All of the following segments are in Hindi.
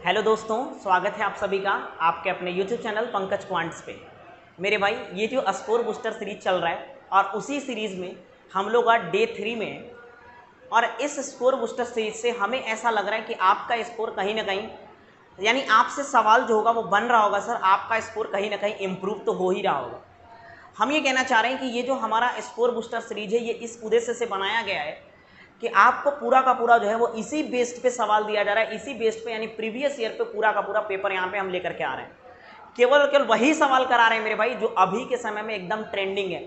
हेलो दोस्तों, स्वागत है आप सभी का आपके अपने YouTube चैनल पंकज क्वांट्स पे। मेरे भाई, ये जो स्कोर बूस्टर सीरीज चल रहा है और उसी सीरीज़ में हम लोग आज डे 3 में हैं। और इस स्कोर बूस्टर सीरीज से हमें ऐसा लग रहा है कि आपका स्कोर कहीं ना कहीं, यानी आपसे सवाल जो होगा वो बन रहा होगा सर, आपका स्कोर कहीं ना कहीं इम्प्रूव तो हो ही रहा होगा। हम ये कहना चाह रहे हैं कि ये जो हमारा स्कोर बूस्टर सीरीज है ये इस उद्देश्य से बनाया गया है कि आपको पूरा का पूरा जो है वो इसी बेस्ड पे सवाल दिया जा रहा है, इसी बेस्ड पे यानी प्रीवियस ईयर पे पूरा का पूरा पेपर यहाँ पे हम लेकर के आ रहे हैं। केवल और केवल वही सवाल करा रहे हैं मेरे भाई जो अभी के समय में एकदम ट्रेंडिंग है।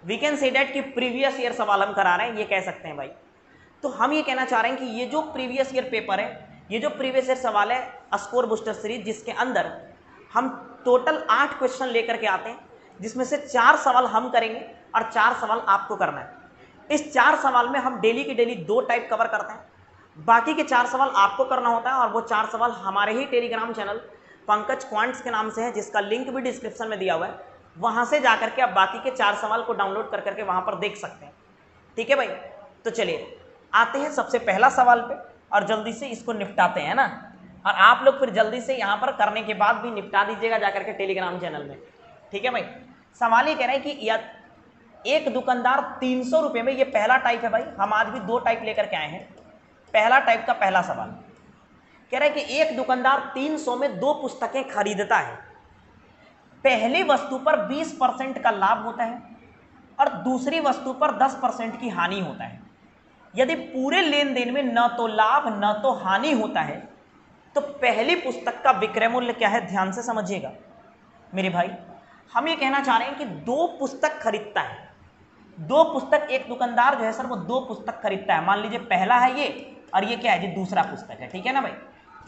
वी कैन से डैट कि प्रीवियस ईयर सवाल हम करा रहे हैं, ये कह सकते हैं भाई। तो हम ये कहना चाह रहे हैं कि ये जो प्रीवियस ईयर पेपर है, ये जो प्रीवियस ईयर सवाल है स्कोर बूस्टर सीरीज, जिसके अंदर हम टोटल 8 क्वेश्चन लेकर के आते हैं, जिसमें से 4 सवाल हम करेंगे और 4 सवाल आपको करना है। इस 4 सवाल में हम डेली की डेली 2 टाइप कवर करते हैं, बाकी के 4 सवाल आपको करना होता है। और वो 4 सवाल हमारे ही टेलीग्राम चैनल पंकज क्वांट्स के नाम से है, जिसका लिंक भी डिस्क्रिप्शन में दिया हुआ है। वहां से जाकर के आप बाकी के 4 सवाल को डाउनलोड कर करके वहां पर देख सकते हैं। ठीक है भाई, तो चलिए आते हैं सबसे पहला सवाल पे और जल्दी से इसको निपटाते हैं ना। और आप लोग फिर जल्दी से यहाँ पर करने के बाद भी निपटा दीजिएगा जाकर के टेलीग्राम चैनल में। ठीक है भाई, सवाल ये कह रहे हैं कि एक दुकानदार 300 रुपये में, ये पहला टाइप है भाई, हम आज भी 2 टाइप लेकर के आए हैं। पहला टाइप का पहला सवाल कह रहा है कि एक दुकानदार 300 में 2 पुस्तकें खरीदता है। पहली वस्तु पर 20% का लाभ होता है और दूसरी वस्तु पर 10% की हानि होता है। यदि पूरे लेन देन में न तो लाभ न तो हानि होता है तो पहली पुस्तक का विक्रय मूल्य क्या है? ध्यान से समझिएगा मेरे भाई। हम ये कहना चाह रहे हैं कि 2 पुस्तक खरीदता है, 2 पुस्तक, एक दुकानदार जो है सर वो 2 पुस्तक खरीदता है। मान लीजिए पहला है ये और ये क्या है जी? दूसरा पुस्तक है। ठीक है ना भाई,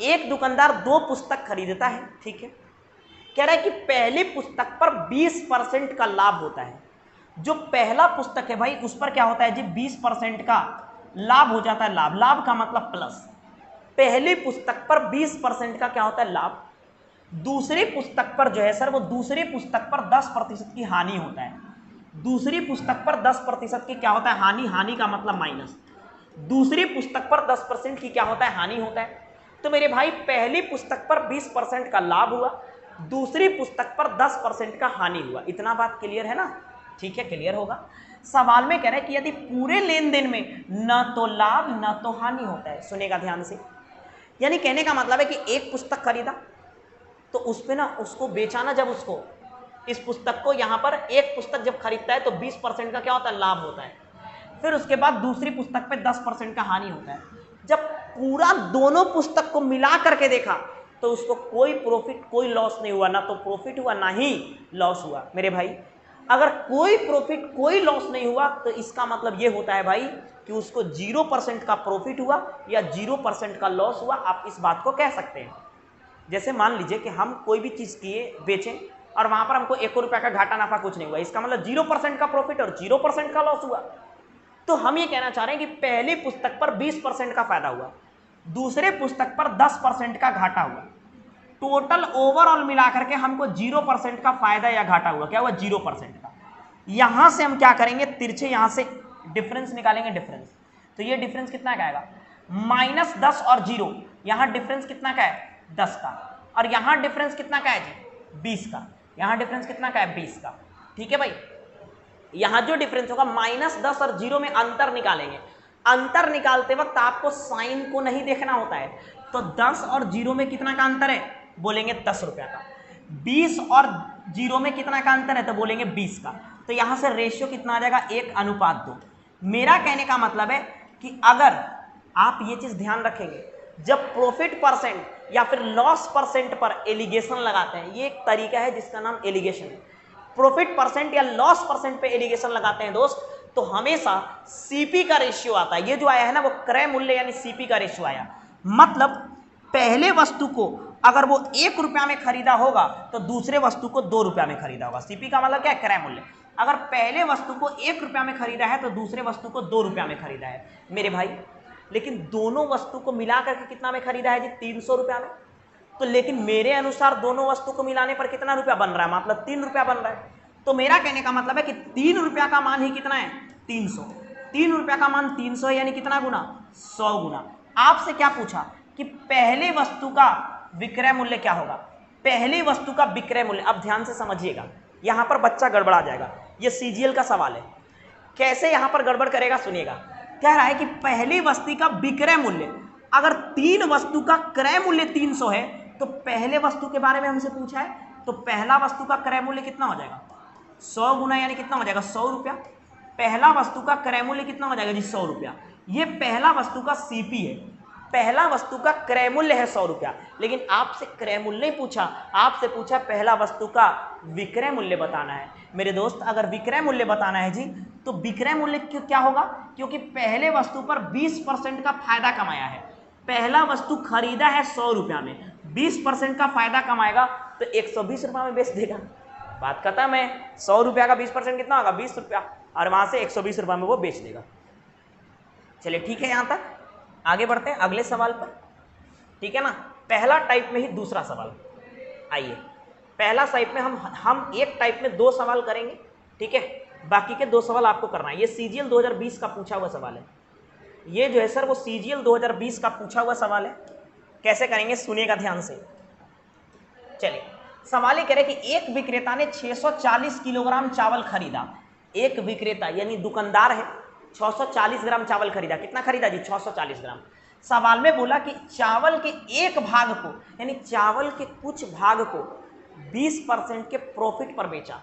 एक दुकानदार 2 पुस्तक खरीदता है। ठीक है, कह रहा है कि पहली पुस्तक पर 20% का लाभ होता है। जो पहला पुस्तक है भाई उस पर क्या होता है जी? 20% का लाभ हो जाता है। लाभ, लाभ का मतलब प्लस। पहली पुस्तक पर 20% का क्या होता है? लाभ। दूसरी पुस्तक पर जो है सर वो दूसरी पुस्तक पर 10% की हानि होता है। दूसरी पुस्तक पर 10% की क्या होता है? हानि। हानि का मतलब माइनस। दूसरी पुस्तक पर 10% की क्या होता है? हानि होता है। तो मेरे भाई पहली पुस्तक पर 20% का लाभ हुआ, दूसरी पुस्तक पर 10% का हानि हुआ। इतना बात क्लियर है ना? ठीक है, क्लियर होगा। सवाल में कह रहे हैं कि यदि पूरे लेन देन में न तो लाभ न तो हानि होता है, सुनेगा ध्यान से, यानी कहने का मतलब है कि एक पुस्तक खरीदा तो उस पे ना उसको बेचाना, जब उसको इस पुस्तक को यहाँ पर एक पुस्तक जब खरीदता है तो 20% का क्या होता है? लाभ होता है। फिर उसके बाद दूसरी पुस्तक पे 10% का हानि होता है। जब पूरा दोनों पुस्तक को मिला करके देखा तो उसको कोई प्रॉफिट कोई लॉस नहीं हुआ, ना तो प्रॉफिट हुआ ना ही लॉस हुआ। मेरे भाई अगर कोई प्रॉफिट कोई लॉस नहीं हुआ तो इसका मतलब ये होता है भाई कि उसको 0% का प्रॉफिट हुआ या 0% का लॉस हुआ। आप इस बात को कह सकते हैं। जैसे मान लीजिए कि हम कोई भी चीज़ किए, बेचें और वहां पर हमको 1 रुपया का घाटा नफा कुछ नहीं हुआ, इसका मतलब 0% का प्रॉफिट और 0% का लॉस हुआ। तो हम ये कहना चाह रहे हैं कि पहली पुस्तक पर 20% का फायदा हुआ, दूसरे पुस्तक पर 10% का घाटा हुआ, टोटल ओवरऑल मिलाकर के हमको 0% का फायदा या घाटा हुआ। क्या हुआ? 0% का। यहां से हम क्या करेंगे? तिरछे यहां से डिफरेंस निकालेंगे। डिफरेंस, तो ये डिफरेंस कितना का आएगा? -10 और 0। यहां डिफरेंस कितना का है? 10 का। और यहां डिफरेंस कितना का है जी? 20 का। यहां डिफरेंस कितना का है? 20 का। ठीक है भाई, यहां जो डिफरेंस होगा -10 और 0 में अंतर निकालेंगे। अंतर निकालते वक्त आपको साइन को नहीं देखना होता है। तो 10 और 0 में कितना का अंतर है? बोलेंगे 10 रुपया का। 20 और 0 में कितना का अंतर है? तो बोलेंगे 20 का। तो यहां से रेशियो कितना आ जाएगा? 1:2। मेरा कहने का मतलब है कि अगर आप ये चीज ध्यान रखेंगे, जब प्रॉफिट परसेंट या फिर लॉस परसेंट पर एलिगेशन लगाते हैं, ये एक तरीका है जिसका नाम एलिगेशन है। प्रॉफिट परसेंट या लॉस परसेंट पे एलिगेशन लगाते हैं दोस्त, तो हमेशा सीपी का रेशियो आता है। ये जो आया है ना वो क्रय मूल्य यानी सीपी का रेशियो आया। मतलब पहले वस्तु को अगर वो 1 रुपया में खरीदा होगा तो दूसरे वस्तु को 2 रुपया में खरीदा होगा। सीपी का मतलब क्या है? क्रय मूल्य। अगर पहले वस्तु को 1 रुपया में खरीदा है तो दूसरे वस्तु को 2 रुपया में खरीदा है मेरे भाई। लेकिन दोनों वस्तु को मिला करके कितना में खरीदा है जी? 300 रुपया में। तो लेकिन मेरे अनुसार दोनों वस्तु को मिलाने पर कितना रुपया बन रहा है? मतलब 3 रुपया बन रहा है। तो मेरा कहने का मतलब है कि 3 रुपया का मान ही कितना है? 300। 3 रुपया का मान 300 यानी कितना गुना? 100 गुना। आपसे क्या पूछा कि पहले वस्तु का विक्रय मूल्य क्या होगा? पहली वस्तु का विक्रय मूल्य। अब ध्यान से समझिएगा, यहां पर बच्चा गड़बड़ा जाएगा। ये सीजीएल का सवाल है, कैसे यहां पर गड़बड़ करेगा सुनिएगा। कह रहा है कि पहली वस्तु का विक्रय मूल्य, अगर 3 वस्तु का क्रय मूल्य 300 है तो पहले वस्तु के बारे में हमसे पूछा है, तो पहला वस्तु का क्रय मूल्य कितना हो जाएगा? 100 गुना यानी कितना हो जाएगा? 100 रुपया। पहला वस्तु का क्रय मूल्य कितना हो जाएगा जी? 100 रुपया। ये पहला वस्तु का सीपी है, पहला वस्तु का क्रय मूल्य है 100 रुपया। लेकिन आपसे क्रय मूल्य नहीं पूछा, आपसे पूछा पहला वस्तु का विक्रय मूल्य बताना है। मेरे दोस्त, अगर विक्रय मूल्य बताना है जी, तो विक्रय मूल्य क्या होगा? क्योंकि पहले वस्तु पर 20% का फायदा कमाया है। पहला वस्तु खरीदा है 100 रुपया में, 20% का फायदा कमाएगा तो 120 रुपया में बेच देगा। बात खत्म है। 100 रुपया का 20% कितना होगा? 20 रुपया, और वहां से 120 रुपया में वो बेच देगा। चलिए ठीक है, यहां तक आगे बढ़ते हैं अगले सवाल पर, ठीक है ना। पहला टाइप में ही दूसरा सवाल। आइए, पहला टाइप में हम एक टाइप में 2 सवाल करेंगे, ठीक है। बाकी के 2 सवाल आपको करना है। ये सीजीएल 2020 का पूछा हुआ सवाल है। ये जो है सर वो सीजीएल 2020 का पूछा हुआ सवाल है। कैसे करेंगे सुनिएगा ध्यान से। चलिए, सवाल ये कह रहे कि एक विक्रेता ने 640 किलोग्राम चावल खरीदा। एक विक्रेता यानी दुकानदार है, 640 ग्राम चावल खरीदा। कितना खरीदा जी? 640 ग्राम। सवाल में बोला कि चावल के एक भाग को, यानी चावल के कुछ भाग को 20% के प्रॉफिट पर बेचा,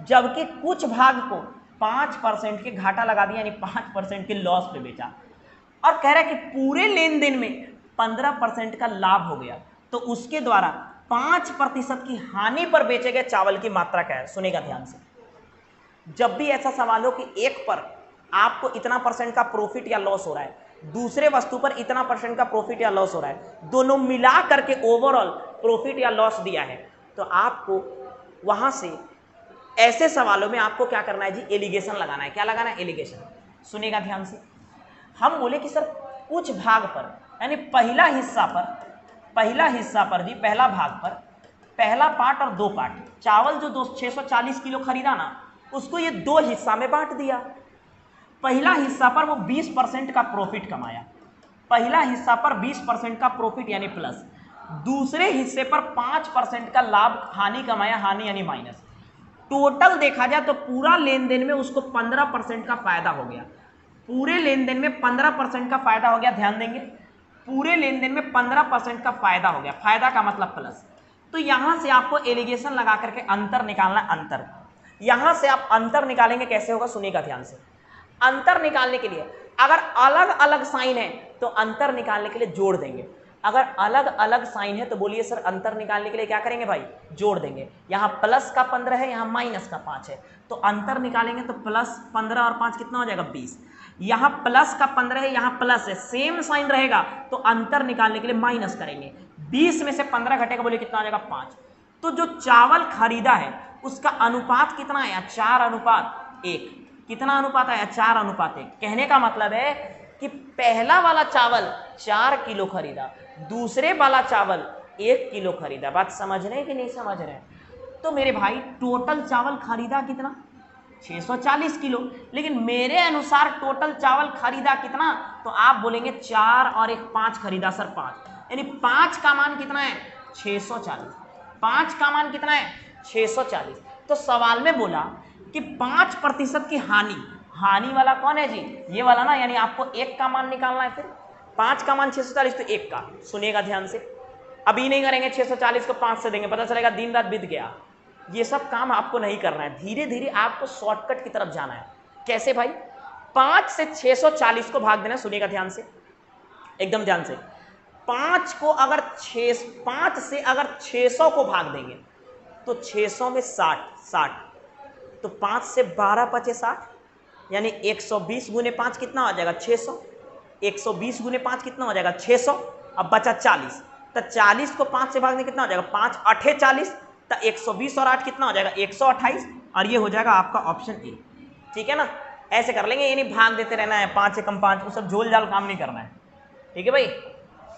जबकि कुछ भाग को 5% के घाटा लगा दिया, यानी 5% के लॉस पे बेचा। और कह रहा है कि पूरे लेन देन में 15% का लाभ हो गया, तो उसके द्वारा 5% की हानि पर बेचे गए चावल की मात्रा क्या है? सुनेगा ध्यान से। जब भी ऐसा सवाल हो कि एक पर आपको इतना % का प्रॉफिट या लॉस हो रहा है, दूसरे वस्तु पर इतना % का प्रॉफिट या लॉस हो रहा है, दोनों मिला करके ओवरऑल प्रॉफिट या लॉस दिया है, तो आपको वहां से ऐसे सवालों में आपको क्या करना है जी? एलिगेशन लगाना है। क्या लगाना है? एलिगेशन। सुनेगा ध्यान से। हम बोले कि सर कुछ भाग पर, यानी पहला हिस्सा पर जी, पहला भाग पर, पहला पार्ट और 2 पार्ट, चावल जो 640 किलो खरीदा ना, उसको ये 2 हिस्सा में बांट दिया। पहला हिस्सा पर वो 20% का प्रॉफिट कमाया, पहला हिस्सा पर 20% का प्रॉफिट यानी प्लस, दूसरे हिस्से पर 5% का लाभ हानि कमाया, हानि यानी माइनस। टोटल देखा जाए तो पूरा लेन देन में उसको 15% का फायदा हो गया। पूरे लेन देन में 15% का फायदा हो गया। ध्यान देंगे, पूरे लेन देन में 15% का फायदा हो गया। फायदा का मतलब प्लस। तो यहां से आपको एलिगेशन लगा करके अंतर निकालना। अंतर, यहां से आप अंतर निकालेंगे। कैसे होगा? सुनिएगा ध्यान से। अंतर निकालने के लिए अगर अलग अलग साइन है तो अंतर निकालने के लिए जोड़ देंगे। अगर अलग अलग साइन है तो बोलिए सर अंतर निकालने के लिए क्या करेंगे भाई? जोड़ देंगे। यहाँ प्लस का 15 है, यहाँ माइनस का 5 है, तो अंतर निकालेंगे तो प्लस 15 और 5 कितना हो जाएगा? 20। यहाँ प्लस का 15 है, यहाँ प्लस है, सेम साइन रहेगा, तो अंतर निकालने के लिए माइनस करेंगे। 20 में से 15 घटेगा, बोलिए कितना आ जाएगा? 5। तो जो चावल खरीदा है उसका अनुपात कितना आया? 4:1। कितना अनुपात आया? 4:1। कहने का मतलब है कि पहला वाला चावल 4 किलो खरीदा, दूसरे वाला चावल 1 किलो खरीदा। बात समझ रहे हैं कि नहीं समझ रहे हैं? तो मेरे भाई टोटल चावल खरीदा कितना? 640 किलो। लेकिन मेरे अनुसार टोटल चावल खरीदा कितना? तो आप बोलेंगे 4 और 1 5 खरीदा सर, 5, यानी 5 का मान कितना है? 640। 5 का मान कितना है? 640। तो सवाल में बोला कि 5% की हानि वाला कौन है जी? ये वाला ना, यानी आपको 1 का मान निकालना है। फिर 5 का मान 640 तो 1 का। सुनिएगा ध्यान से, अभी नहीं करेंगे 640 को 5 से देंगे, पता चलेगा दिन रात बीत गया। ये सब काम आपको नहीं करना है, धीरे धीरे आपको शॉर्टकट की तरफ जाना है। कैसे भाई? 5 से 640 को भाग देना। सुनिएगा ध्यान से, एकदम ध्यान से। 5 से अगर 600 को भाग देंगे तो 600 में 60, तो 5 से 12 बचे 60, यानी 120 गुने 5 कितना हो जाएगा? 600। 120 गुने 5 कितना हो जाएगा? 600। अब बचा 40, तो 40 को 5 से भागने कितना हो जाएगा? 5 8 40, तो 120 और 8 कितना हो जाएगा? 128, और ये हो जाएगा आपका ऑप्शन ए। ठीक है ना? ऐसे कर लेंगे, ये नहीं भाग देते रहना है 5 से कम 5, वो सब झोल झाल काम नहीं करना है। ठीक है भाई,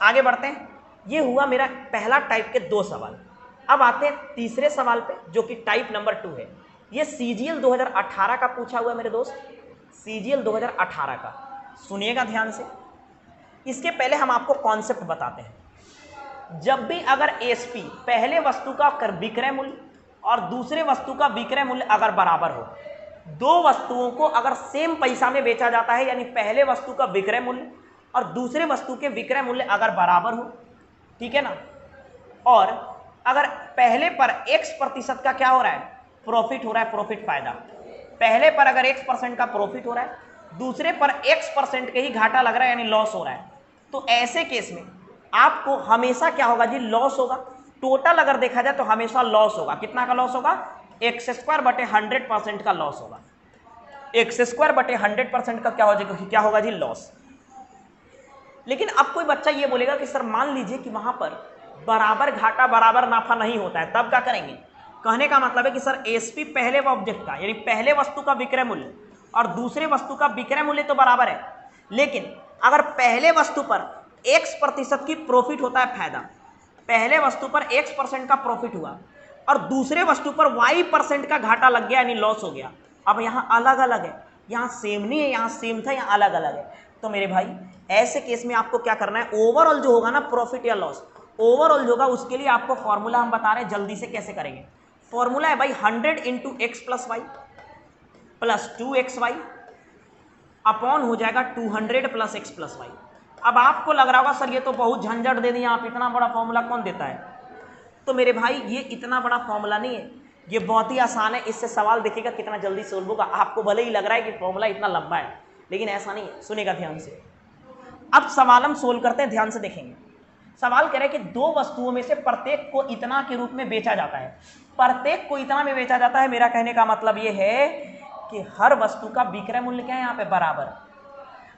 आगे बढ़ते हैं। ये हुआ मेरा पहला टाइप के 2 सवाल। अब आते हैं तीसरे सवाल पे, जो कि टाइप नंबर 2 है। ये सीजीएल 2018 का पूछा हुआ है मेरे दोस्त, सीजीएल 2018 का। सुनिएगा ध्यान से। इसके पहले हम आपको कॉन्सेप्ट बताते हैं। जब भी अगर एसपी पहले वस्तु का विक्रय मूल्य और दूसरे वस्तु का विक्रय मूल्य अगर बराबर हो, दो वस्तुओं को अगर सेम पैसा में बेचा जाता है, यानी पहले वस्तु का विक्रय मूल्य और दूसरे वस्तु के विक्रय मूल्य अगर बराबर हो, ठीक है ना, और अगर पहले पर x% का क्या हो रहा है, प्रॉफिट हो रहा है, प्रॉफिट फायदा, पहले पर अगर x% का प्रॉफिट हो रहा है, दूसरे पर x% के ही घाटा लग रहा है यानी लॉस हो रहा है, तो ऐसे केस में आपको हमेशा क्या होगा जी, लॉस होगा। टोटल अगर देखा जाए तो हमेशा लॉस होगा। कितना का लॉस होगा, x²/100% का लॉस होगा। x²/100% का क्या होगा जी, लॉस। लेकिन अब कोई बच्चा ये बोलेगा कि सर मान लीजिए कि वहां पर बराबर घाटा बराबर नाफा नहीं होता है, तब क्या करेंगे। कहने का मतलब है कि सर एसपी पहले ऑब्जेक्ट का यानी पहले वस्तु का विक्रय मूल्य और दूसरे वस्तु का विक्रय मूल्य तो बराबर है, लेकिन अगर पहले वस्तु पर x% की प्रॉफिट होता है फायदा, पहले वस्तु पर x% का प्रॉफिट हुआ और दूसरे वस्तु पर y% का घाटा लग गया यानी लॉस हो गया। अब यहाँ अलग अलग है, यहाँ सेम नहीं है, यहाँ सेम था, यहाँ अलग अलग है। तो मेरे भाई ऐसे केस में आपको क्या करना है, ओवरऑल जो होगा ना प्रॉफिट या लॉस, ओवरऑल जो होगा उसके लिए आपको फॉर्मूला हम बता रहे हैं, जल्दी से कैसे करेंगे। फॉर्मूला है भाई 100 × x + y + 2xy अपॉन हो जाएगा 200 + x + y। अब आपको लग रहा होगा सर ये तो बहुत झंझट दे दिया आप, इतना बड़ा फॉर्मूला कौन देता है। तो मेरे भाई ये इतना बड़ा फॉर्मूला नहीं है, ये बहुत ही आसान है। इससे सवाल देखिएगा कितना जल्दी सोल्व होगा। आपको भले ही लग रहा है कि फॉर्मूला इतना लंबा है, लेकिन ऐसा नहीं है, सुनेगा ध्यान से। अब सवाल हम सोल्व करते हैं, ध्यान से देखेंगे। सवाल कह रहे हैं कि दो वस्तुओं में से प्रत्येक को इतना के रूप में बेचा जाता है। प्रत्येक को इतना में बेचा जाता है, मेरा कहने का मतलब ये है कि हर वस्तु का विक्रय मूल्य क्या है यहाँ पे, बराबर।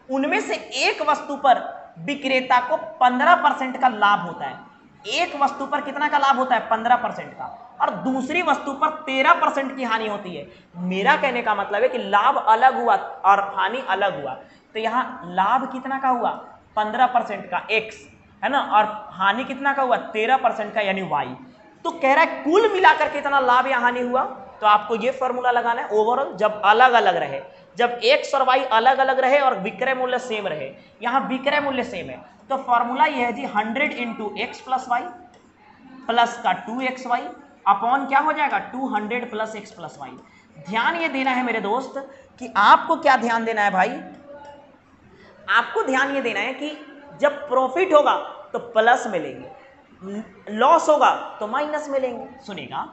उनमें से एक वस्तु पर विक्रेता को 15% का लाभ होता है। एक वस्तु पर कितना का लाभ होता है, 15% का, और दूसरी वस्तु पर 13% की हानि होती है। मेरा कहने का मतलब है कि लाभ अलग हुआ और हानि अलग हुआ। तो यहाँ लाभ कितना का हुआ, 15% का x है ना, और हानि कितना का हुआ, 13% का यानी y। तो कह रहा है कुल मिलाकर कितना लाभ या हानि हुआ। तो आपको ये फॉर्मूला लगाना है ओवरऑल, जब अलग अलग रहे, जब x और y अलग अलग रहे और विक्रय मूल्य सेम रहे। यहाँ विक्रय मूल्य सेम है तो फॉर्मूला ये है जी 100 × x + y प्लस का 2xy अपॉन क्या हो जाएगा 200 + x + y। ध्यान ये देना है मेरे दोस्त कि आपको क्या ध्यान देना है भाई, आपको ध्यान ये देना है कि जब प्रॉफिट होगा तो प्लस में लेंगे, लॉस होगा तो माइनस में लेंगे। सुनेगा,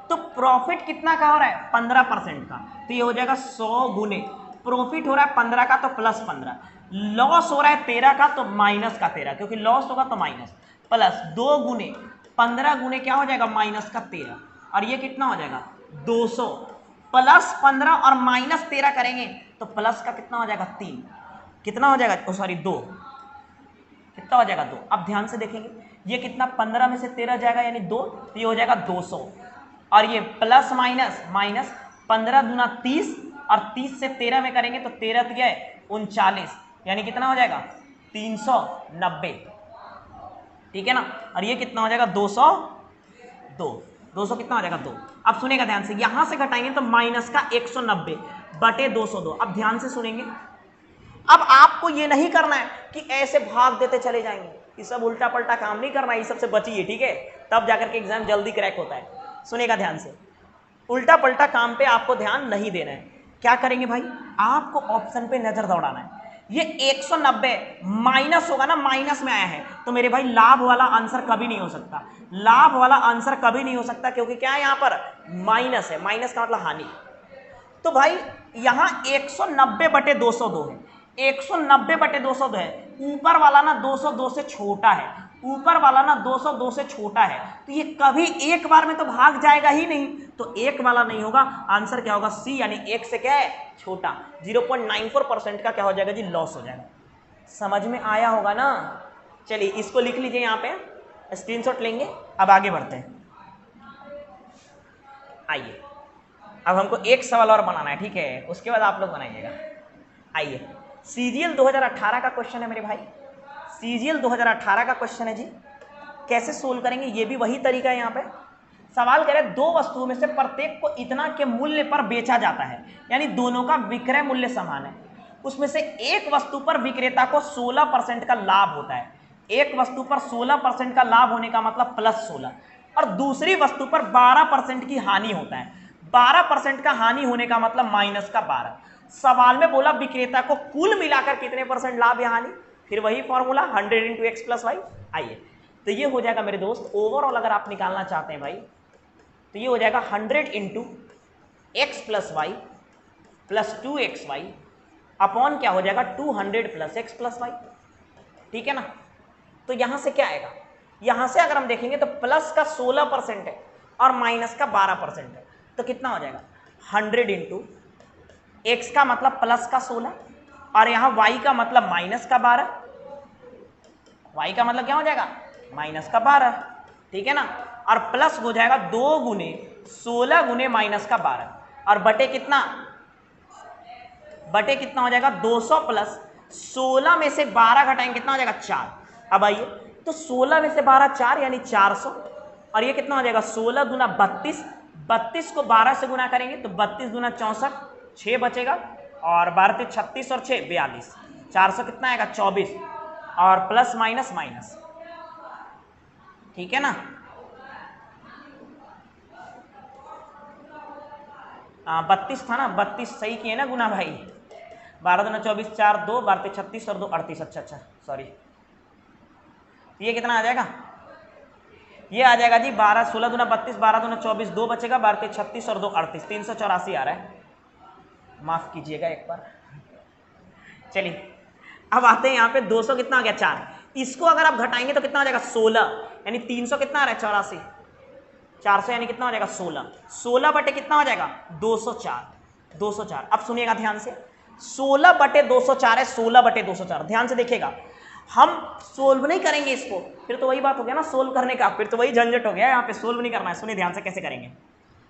तो प्रॉफिट कितना का हो रहा है, 15% का, तो ये हो जाएगा 100 गुने प्रॉफिट हो रहा है 15 का तो +15, लॉस हो रहा है 13 का तो -13, क्योंकि लॉस होगा तो माइनस, प्लस 2 गुने 15 गुने क्या हो जाएगा -13, और ये कितना हो जाएगा 200, +15 और -13 करेंगे तो प्लस का कितना हो जाएगा 3, कितना हो जाएगा, सॉरी 2, कितना हो जाएगा 2। अब ध्यान से देखेंगे ये कितना, 15 में से 13 जाएगा यानी 2, तो ये हो जाएगा 200, और ये प्लस माइनस माइनस 15 दूना 30, और 30 से 13 में करेंगे तो 13 गए 39, यानी कितना हो जाएगा 390, ठीक है ना। और ये कितना हो जाएगा 200 कितना हो जाएगा 2। अब सुनेगा ध्यान से, यहां से घटाएंगे तो माइनस का 190 बटे 202। अब ध्यान से सुनेंगे, अब आपको ये नहीं करना है कि ऐसे भाग देते चले जाएंगे, ये सब उल्टा पलटा काम नहीं करना है, ये सबसे बचिए, ठीक है, तब जाकर के एग्जाम जल्दी क्रैक होता है। सुनेगा ध्यान से, उल्टा पलटा काम पे आपको ध्यान नहीं देना है। क्या करेंगे भाई, आपको ऑप्शन पे नजर दौड़ाना है। ये 190 माइनस होगा ना, माइनस में आया है तो मेरे भाई लाभ वाला आंसर कभी नहीं हो सकता, लाभ वाला आंसर कभी नहीं हो सकता, क्योंकि क्या है यहाँ पर माइनस है, माइनस का मतलब हानि। तो भाई यहाँ 190 बटे 202 है, 190 बटे 202 है, ऊपर वाला ना 202 से छोटा है, ऊपर वाला ना 202 से छोटा है, तो ये कभी एक बार में तो भाग जाएगा ही नहीं, तो एक वाला नहीं होगा। आंसर क्या होगा सी, यानी एक से क्या है छोटा, 0.94% का क्या हो जाएगा जी, लॉस हो जाएगा। समझ में आया होगा ना। चलिए इसको लिख लीजिए, यहाँ पे स्क्रीनशॉट लेंगे। अब आगे बढ़ते हैं, आइए अब हमको एक सवाल और बनाना है, ठीक है, उसके बाद आप लोग बनाइएगा। आइए सीजीएल 2018 का क्वेश्चन है मेरे भाई, सीजीएल 2018 का क्वेश्चन है जी। कैसे सोल्व करेंगे, ये भी वही तरीका है। यहाँ पे सवाल कह रहे हैं दो वस्तुओं में से प्रत्येक को इतना के मूल्य पर बेचा जाता है, यानी दोनों का विक्रय मूल्य समान है। उसमें से एक वस्तु पर विक्रेता को 16% का लाभ होता है, एक वस्तु पर 16% का लाभ होने का मतलब +16, और दूसरी वस्तु पर 12% की हानि होता है। 12% का हानि होने का मतलब -12। सवाल में बोला विक्रेता को कुल मिलाकर कितने परसेंट लाभ या हानि, फिर वही फॉर्मूला 100 × x + y। आइए, तो ये हो जाएगा मेरे दोस्त, ओवरऑल अगर आप निकालना चाहते हैं भाई तो ये हो जाएगा 100 × x + y + 2xy अपॉन क्या हो जाएगा 200 + x + y। ठीक है ना। तो यहां से क्या आएगा, यहां से अगर हम देखेंगे तो प्लस का 16% है और माइनस का 12% है, तो कितना हो जाएगा 100 × x का मतलब प्लस का 16 और यहां y का मतलब -12, y का मतलब क्या हो जाएगा -12। ठीक है ना। और प्लस हो जाएगा 2 × 16 × -12 और बटे कितना हो जाएगा 200 + 16 में से 12 घटाएंगे कितना हो जाएगा 4। अब आइए, तो 16 में से 12 4 यानी 400, और ये कितना हो जाएगा 16 × 32, 32 को 12 से गुना करेंगे तो 32 × 64 6 बचेगा, और 12 × 36 और 6 42, 400 कितना आएगा 24, और प्लस माइनस माइनस। ठीक है ना। 32 था ना, 32 सही किए ना गुना भाई। 12 × 24 4 2, 12 × 36 और 2 38। अच्छा सॉरी, ये कितना आ जाएगा, ये आ जाएगा जी 16 × 32, 12 × 24 2 बचेगा, 12 × 36 और 2 38, 384 आ रहा है, माफ कीजिएगा एक बार। चलिए अब आते हैं यहाँ पे 200 कितना आ गया 4, इसको अगर आप घटाएंगे तो कितना हो जाएगा 16, यानी 300 कितना आ रहा है 84, 400 यानी कितना हो जाएगा 16, 16 बटे कितना हो जाएगा 204, 204। अब सुनिएगा ध्यान से, 16 बटे 204 है, 16 बटे 204, ध्यान से देखिएगा। हम सोल्व नहीं करेंगे इसको, फिर तो वही बात हो गया ना सोल्व करने का, फिर तो वही झंझट हो गया, यहाँ पे सोल्व नहीं करना है। सुनिए ध्यान से कैसे करेंगे,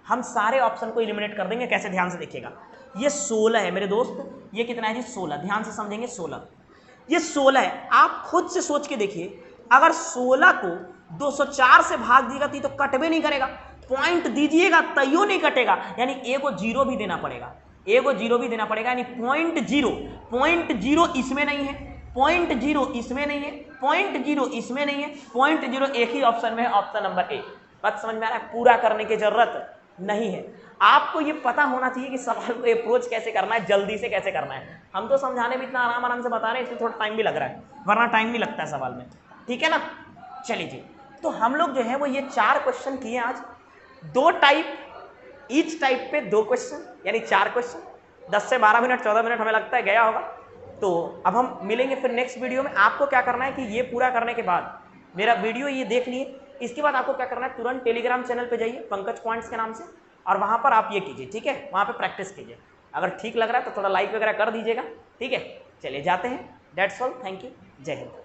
हम सारे ऑप्शन को एलिमिनेट कर देंगे। कैसे, ध्यान से देखिएगा। ये 16 है मेरे दोस्त, ये कितना है जी 16, ध्यान से समझेंगे 16, ये 16 है। आप खुद से सोच के देखिए, अगर 16 को 204 से भाग दिएगा तो कटबे नहीं करेगा, पॉइंट दीजिएगा तैयो नहीं कटेगा, यानी ए को 0 भी देना पड़ेगा, ए को 0 भी देना पड़ेगा, यानी पॉइंट जीरो इसमें नहीं है, पॉइंट 0 इसमें नहीं है, पॉइंट 0 इसमें नहीं है, पॉइंट 0 एक ही ऑप्शन में है, ऑप्शन नंबर ए। बात समझ में आ रहा है, पूरा करने की जरूरत नहीं है। आपको ये पता होना चाहिए कि सवाल को अप्रोच कैसे करना है, जल्दी से कैसे करना है। हम तो समझाने में इतना आराम से बता रहे हैं, इसलिए थोड़ा टाइम भी लग रहा है, वरना टाइम नहीं लगता है सवाल में। ठीक है ना। चलिए जी, तो हम लोग जो है वो ये 4 क्वेश्चन किए आज, 2 टाइप, ईच टाइप पे 2 क्वेश्चन, यानी 4 क्वेश्चन। 10 से 12 मिनट 14 मिनट हमें लगता है गया होगा। तो अब हम मिलेंगे फिर नेक्स्ट वीडियो में। आपको क्या करना है कि ये पूरा करने के बाद, मेरा वीडियो ये देख लिए, इसके बाद आपको क्या करना है, तुरंत टेलीग्राम चैनल पे जाइए पंकज पॉइंट्स के नाम से, और वहाँ पर आप ये कीजिए। ठीक है, वहाँ पे प्रैक्टिस कीजिए। अगर ठीक लग रहा है तो थोड़ा लाइक वगैरह कर दीजिएगा। ठीक है, चलिए जाते हैं। दैट्स ऑल, थैंक यू, जय हिंद।